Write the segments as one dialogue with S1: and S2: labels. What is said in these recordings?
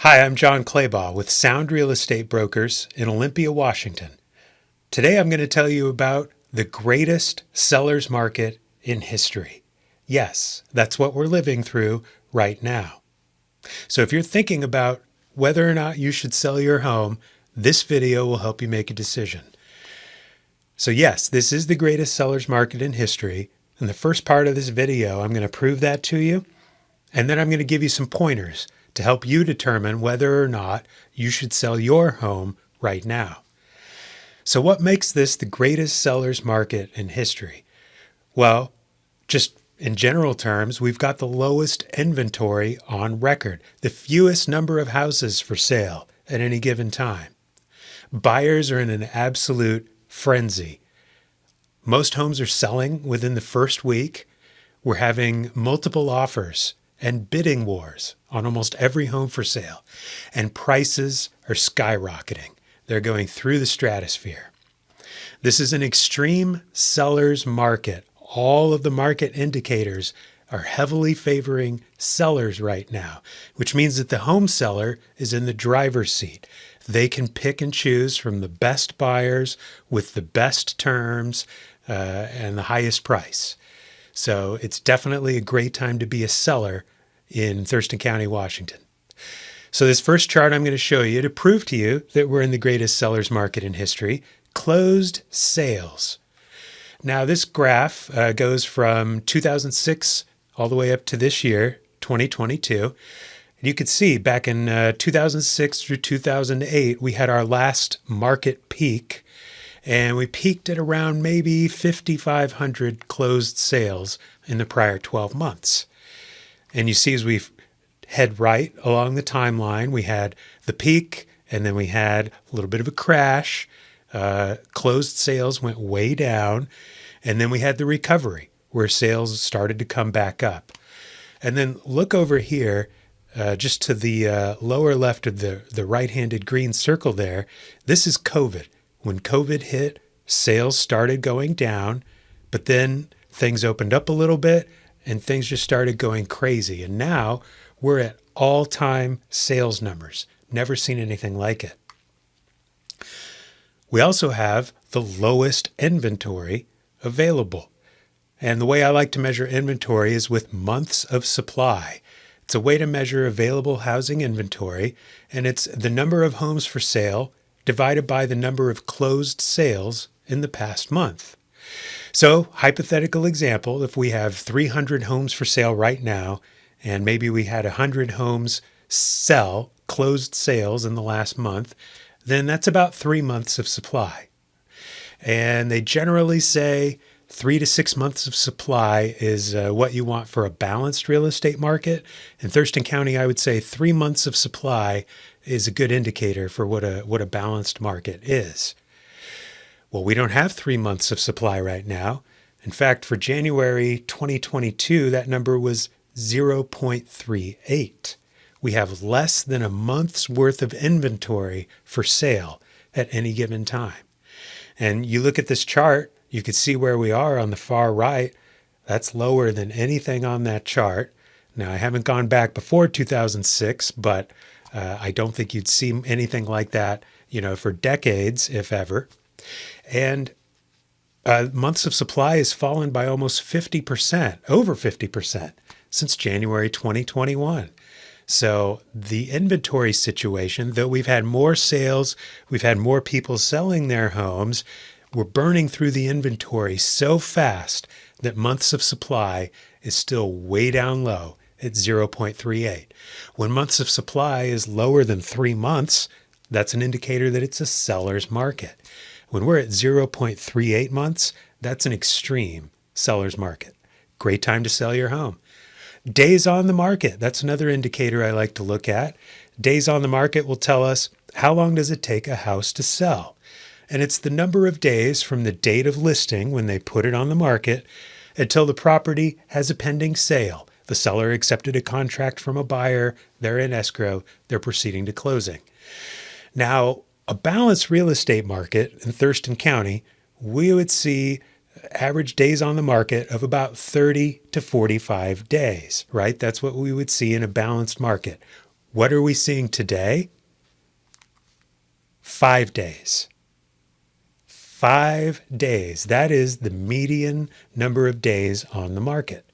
S1: Hi, I'm John Clabaugh with Sound Real Estate Brokers in Olympia, Washington. Today I'm going to tell you about the greatest seller's market in history. Yes, that's what we're living through right now. So if you're thinking about whether or not you should sell your home, this video will help you make a decision. So yes, this is the greatest seller's market in history. In the first part of this video, I'm going to prove that to you, and then I'm going to give you some pointers to help you determine whether or not you should sell your home right now. So what makes this the greatest seller's market in history? Well, just in general terms, we've got the lowest inventory on record, the fewest number of houses for sale at any given time. Buyers are in an absolute frenzy. Most homes are selling within the first week. We're having multiple offers and bidding wars on almost every home for sale, and prices are skyrocketing. They're going through the stratosphere. This is an extreme seller's market. All of the market indicators are heavily favoring sellers right now, which means that the home seller is in the driver's seat. They can pick and choose from the best buyers with the best terms and the highest price. So it's definitely a great time to be a seller in Thurston County, Washington. So this first chart I'm going to show you to prove to you that we're in the greatest seller's market in history, closed sales. Now this graph goes from 2006 all the way up to this year, 2022. You could see back in 2006 through 2008, we had our last market peak, and we peaked at around maybe 5,500 closed sales in the prior 12 months. And you see as we head right along the timeline, we had the peak, and then we had a little bit of a crash. Closed sales went way down, and then we had the recovery where sales started to come back up. And then look over here, just to the lower left of the right-handed green circle there. This is COVID. When COVID hit, sales started going down, but then things opened up a little bit and things just started going crazy. And now we're at all-time sales numbers. Never seen anything like it. We also have the lowest inventory available. And the way I like to measure inventory is with months of supply. It's a way to measure available housing inventory, and it's the number of homes for sale divided by the number of closed sales in the past month. So, hypothetical example, if we have 300 homes for sale right now, and maybe we had 100 homes sell, closed sales in the last month, then that's about 3 months of supply. And they generally say 3 to 6 months of supply is what you want for a balanced real estate market. In Thurston County, I would say 3 months of supply is a good indicator for what a balanced market is. Well, we don't have 3 months of supply right now. In fact, for January 2022, that number was 0.38. We have less than a month's worth of inventory for sale at any given time. And you look at this chart, you can see where we are on the far right. That's lower than anything on that chart. Now, I haven't gone back before 2006, but I don't think you'd see anything like that, for decades, if ever. And months of supply has fallen by almost 50%, over 50%, since January 2021. So the inventory situation, though we've had more sales, we've had more people selling their homes, we're burning through the inventory so fast that months of supply is still way down low at 0.38. When months of supply is lower than 3 months, that's an indicator that it's a seller's market. When we're at 0.38 months, that's an extreme seller's market. Great time to sell your home. Days on the market, that's another indicator I like to look at. Days on the market will tell us how long does it take a house to sell. And it's the number of days from the date of listing when they put it on the market until the property has a pending sale. The seller accepted a contract from a buyer, they're in escrow, they're proceeding to closing. Now, a balanced real estate market in Thurston County, we would see average days on the market of about 30 to 45 days, right? That's what we would see in a balanced market. What are we seeing today? 5 days. 5 days. That is the median number of days on the market.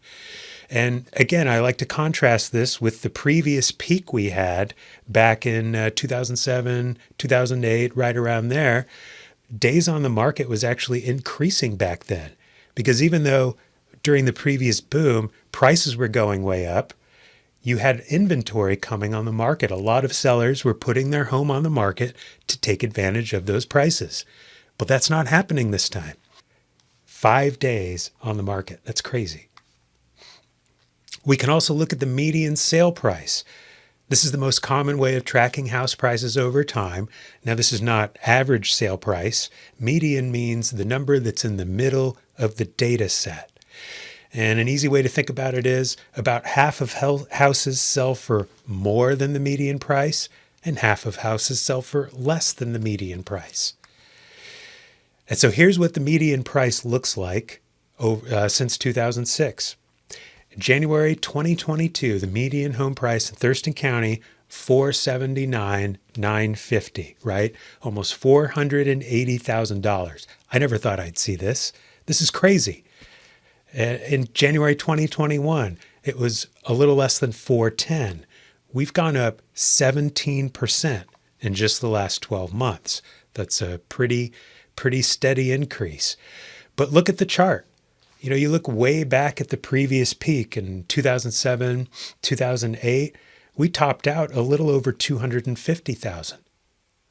S1: And again, I like to contrast this with the previous peak we had back in 2007, 2008, right around there. Days on the market was actually increasing back then, because even though during the previous boom, prices were going way up, you had inventory coming on the market. A lot of sellers were putting their home on the market to take advantage of those prices. But that's not happening this time. 5 days on the market. That's crazy. We can also look at the median sale price. This is the most common way of tracking house prices over time. Now, this is not average sale price. Median means the number that's in the middle of the data set. And an easy way to think about it is about half of houses sell for more than the median price, and half of houses sell for less than the median price. And so here's what the median price looks like since 2006. January 2022, the median home price in Thurston County, $479,950, right? Almost $480,000. I never thought I'd see this. This is crazy. In January 2021, it was a little less than 410. We've gone up 17% in just the last 12 months. That's a pretty steady increase. But look at the chart. You look way back at the previous peak in 2007, 2008, we topped out a little over 250,000.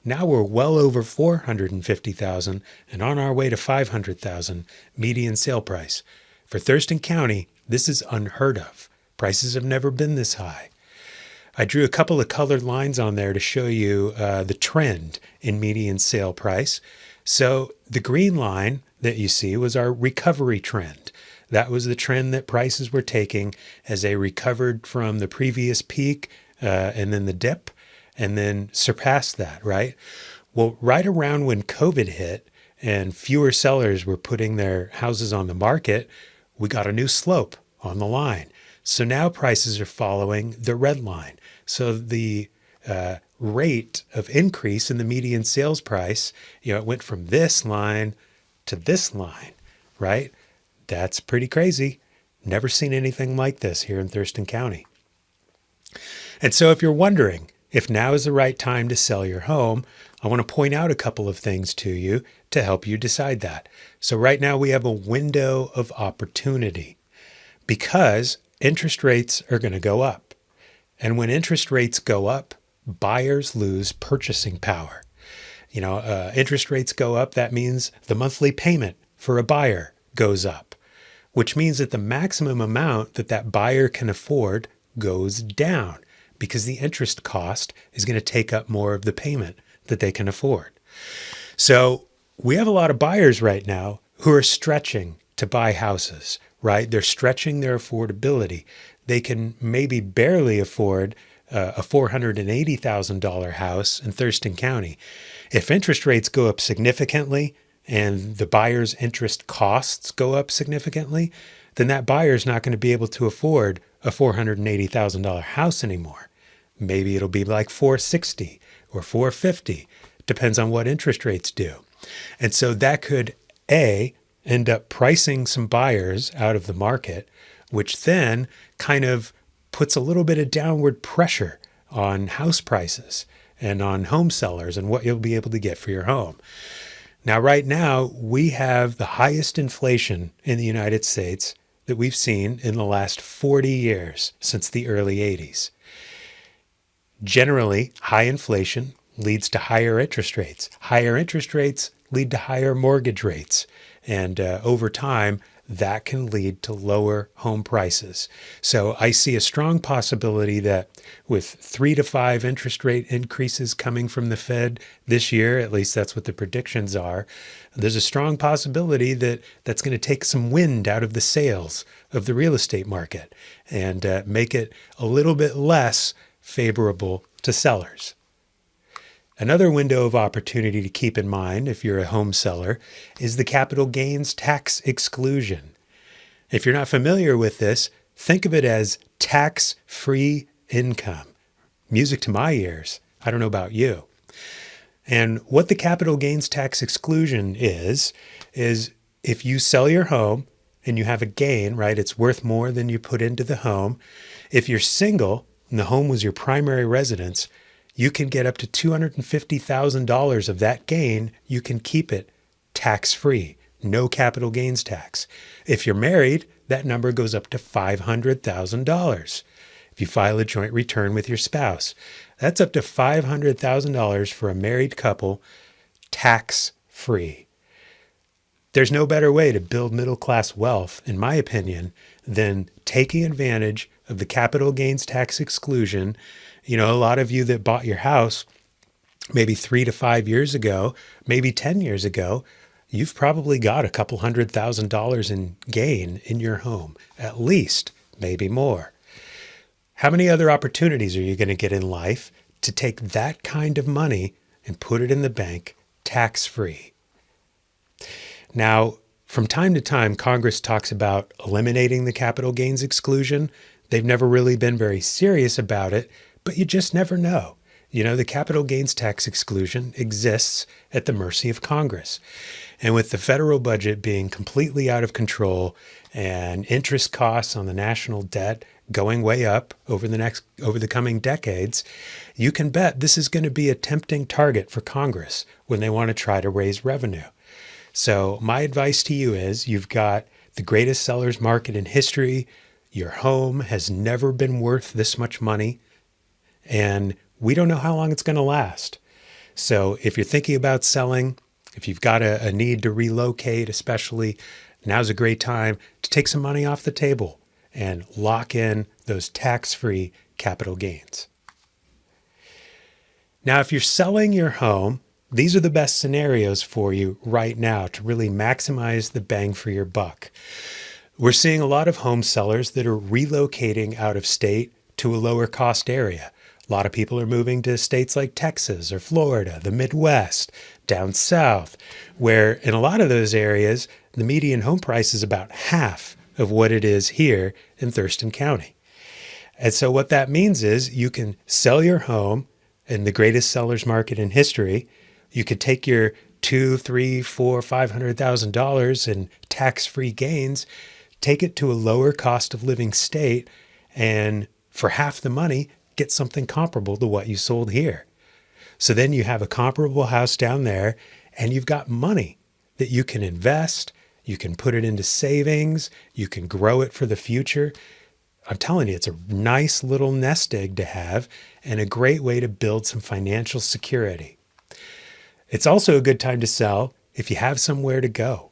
S1: Now we're well over 450,000 and on our way to 500,000 median sale price. For Thurston County, this is unheard of. Prices have never been this high. I drew a couple of colored lines on there to show you the trend in median sale price. So the green line that you see was our recovery trend. That was the trend that prices were taking as they recovered from the previous peak and then the dip and then surpassed that, right? Well, right around when COVID hit and fewer sellers were putting their houses on the market, we got a new slope on the line. So now prices are following the red line. So the rate of increase in the median sales price, it went from this line to this line, right? That's pretty crazy. Never seen anything like this here in Thurston County. And so if you're wondering if now is the right time to sell your home, I want to point out a couple of things to you to help you decide that. So right now we have a window of opportunity because interest rates are going to go up. And when interest rates go up, buyers lose purchasing power. Interest rates go up. That means the monthly payment for a buyer goes up, which means that the maximum amount that buyer can afford goes down because the interest cost is going to take up more of the payment that they can afford. So we have a lot of buyers right now who are stretching to buy houses, right? They're stretching their affordability. They can maybe barely afford a $480,000 house in Thurston County. If interest rates go up significantly and the buyer's interest costs go up significantly, then that buyer's not going to be able to afford a $480,000 house anymore. Maybe it'll be like $460,000 or $450,000, depends on what interest rates do. And so that could end up pricing some buyers out of the market, which then kind of puts a little bit of downward pressure on house prices and on home sellers and what you'll be able to get for your home. Now, right now, we have the highest inflation in the United States that we've seen in the last 40 years since the early 80s. Generally, high inflation leads to higher interest rates. Higher interest rates lead to higher mortgage rates. And over time, that can lead to lower home prices. So I see a strong possibility that with 3 to 5 interest rate increases coming from the Fed this year, at least that's what the predictions are, there's a strong possibility that that's going to take some wind out of the sails of the real estate market and make it a little bit less favorable to sellers. Another window of opportunity to keep in mind if you're a home seller is the capital gains tax exclusion. If you're not familiar with this, think of it as tax-free income. music to my ears. I don't know about you. And what the capital gains tax exclusion is if you sell your home and you have a gain, right? It's worth more than you put into the home. If you're single and the home was your primary residence, you can get up to $250,000 of that gain. You can keep it tax-free, no capital gains tax. If you're married, that number goes up to $500,000. If you file a joint return with your spouse, that's up to $500,000 for a married couple, tax-free. There's no better way to build middle-class wealth, in my opinion, than taking advantage of the capital gains tax exclusion. You know, a lot of you that bought your house maybe 3 to 5 years ago, maybe 10 years ago, you've probably got a couple $100,000 in gain in your home, at least, maybe more. How many other opportunities are you going to get in life to take that kind of money and put it in the bank tax-free? Now, from time to time, Congress talks about eliminating the capital gains exclusion. They've never really been very serious about it, but you just never know. You know, the capital gains tax exclusion exists at the mercy of Congress. And with the federal budget being completely out of control and interest costs on the national debt going way up over the coming decades, you can bet this is going to be a tempting target for Congress when they want to try to raise revenue. So my advice to you is you've got the greatest seller's market in history. Your home has never been worth this much money, and we don't know how long it's going to last. So if you're thinking about selling, if you've got a need to relocate, especially, now's a great time to take some money off the table and lock in those tax-free capital gains. Now, if you're selling your home, these are the best scenarios for you right now to really maximize the bang for your buck. We're seeing a lot of home sellers that are relocating out of state to a lower cost area. A lot of people are moving to states like Texas or Florida, the Midwest, down south, where in a lot of those areas, the median home price is about half of what it is here in Thurston County. And so what that means is you can sell your home in the greatest seller's market in history. You could take your $200,000, $300,000, $400,000, $500,000 in tax-free gains, take it to a lower cost of living state, and for half the money, get something comparable to what you sold here. So then you have a comparable house down there, and you've got money that you can invest, you can put it into savings, you can grow it for the future. I'm telling you, it's a nice little nest egg to have and a great way to build some financial security. It's also a good time to sell if you have somewhere to go.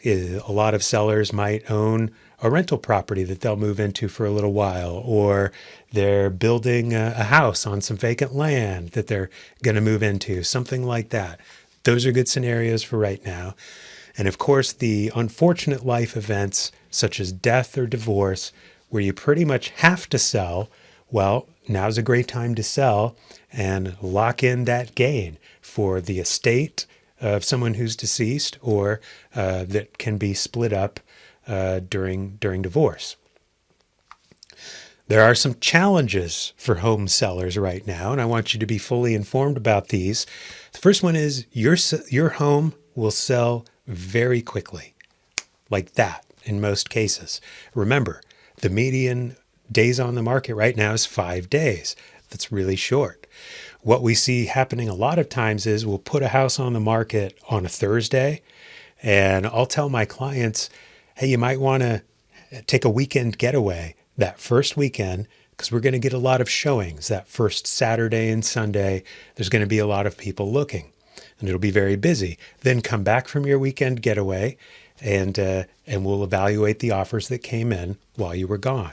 S1: A lot of sellers might own a rental property that they'll move into for a little while, or they're building a house on some vacant land that they're going to move into, something like that. Those are good scenarios for right now. And of course, the unfortunate life events such as death or divorce, where you pretty much have to sell, well, now's a great time to sell and lock in that gain for the estate of someone who's deceased, or that can be split up during divorce. There are some challenges for home sellers right now, and I want you to be fully informed about these. The first one is your home will sell very quickly, like that in most cases. Remember, the median days on the market right now is 5 days. That's really short. What we see happening a lot of times is we'll put a house on the market on a Thursday, and I'll tell my clients, hey, you might want to take a weekend getaway that first weekend, because we're going to get a lot of showings that first Saturday and Sunday. There's going to be a lot of people looking, and it'll be very busy. Then come back from your weekend getaway, and we'll evaluate the offers that came in while you were gone.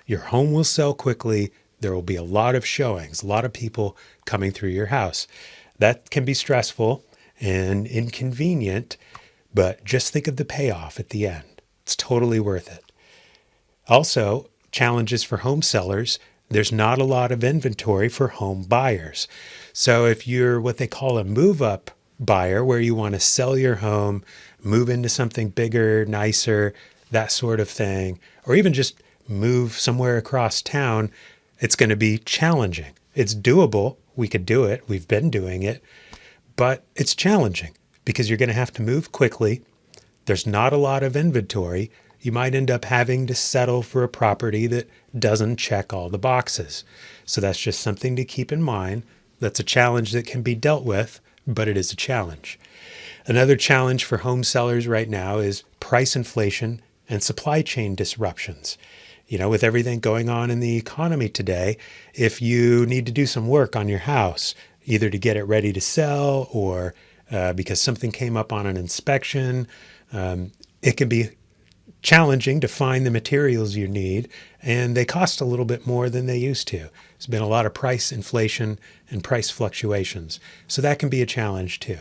S1: Your home will sell quickly. There will be a lot of showings, a lot of people coming through your house. That can be stressful and inconvenient, but just think of the payoff at the end. It's totally worth it. Also, challenges for home sellers. There's not a lot of inventory for home buyers. So if you're what they call a move-up buyer, where you want to sell your home, move into something bigger, nicer, that sort of thing, or even just move somewhere across town, it's going to be challenging. It's doable. We could do it. We've been doing it, but it's challenging because you're going to have to move quickly. There's not a lot of inventory. You might end up having to settle for a property that doesn't check all the boxes. So that's just something to keep in mind. That's a challenge that can be dealt with, but it is a challenge. Another challenge for home sellers right now is price inflation and supply chain disruptions. With everything going on in the economy today, if you need to do some work on your house, either to get it ready to sell or because something came up on an inspection, it can be challenging to find the materials you need, and they cost a little bit more than they used to. There's been a lot of price inflation and price fluctuations, so that can be a challenge too.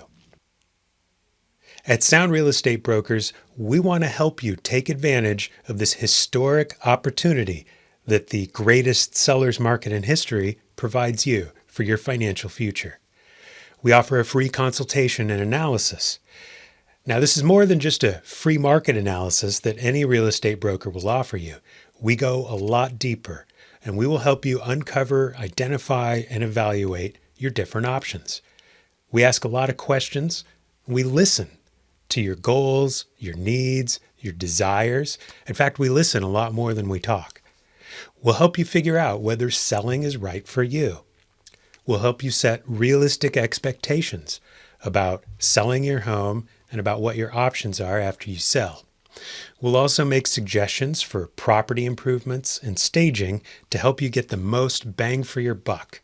S1: At Sound Real Estate Brokers, we want to help you take advantage of this historic opportunity that the greatest seller's market in history provides you for your financial future. We offer a free consultation and analysis. Now, this is more than just a free market analysis that any real estate broker will offer you. We go a lot deeper, and we will help you uncover, identify, and evaluate your different options. We ask a lot of questions. We listen to your goals, your needs, your desires. In fact, we listen a lot more than we talk. We'll help you figure out whether selling is right for you. We'll help you set realistic expectations about selling your home and about what your options are after you sell. We'll also make suggestions for property improvements and staging to help you get the most bang for your buck.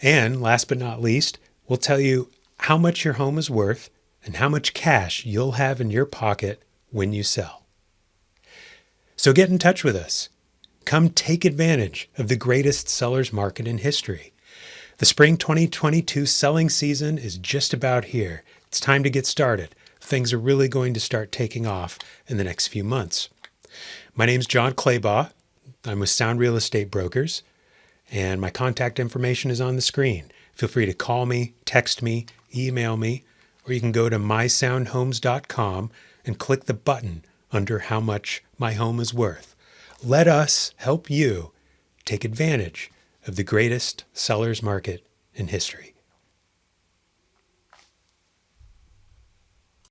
S1: And last but not least, we'll tell you how much your home is worth and how much cash you'll have in your pocket when you sell. So get in touch with us. Come take advantage of the greatest seller's market in history. The spring 2022 selling season is just about here. It's time to get started. Things are really going to start taking off in the next few months. My name's John Clabaugh. I'm with Sound Real Estate Brokers, and my contact information is on the screen. Feel free to call me, text me, email me, or you can go to mysoundhomes.com and click the button under how much my home is worth. Let us help you take advantage of the greatest seller's market in history.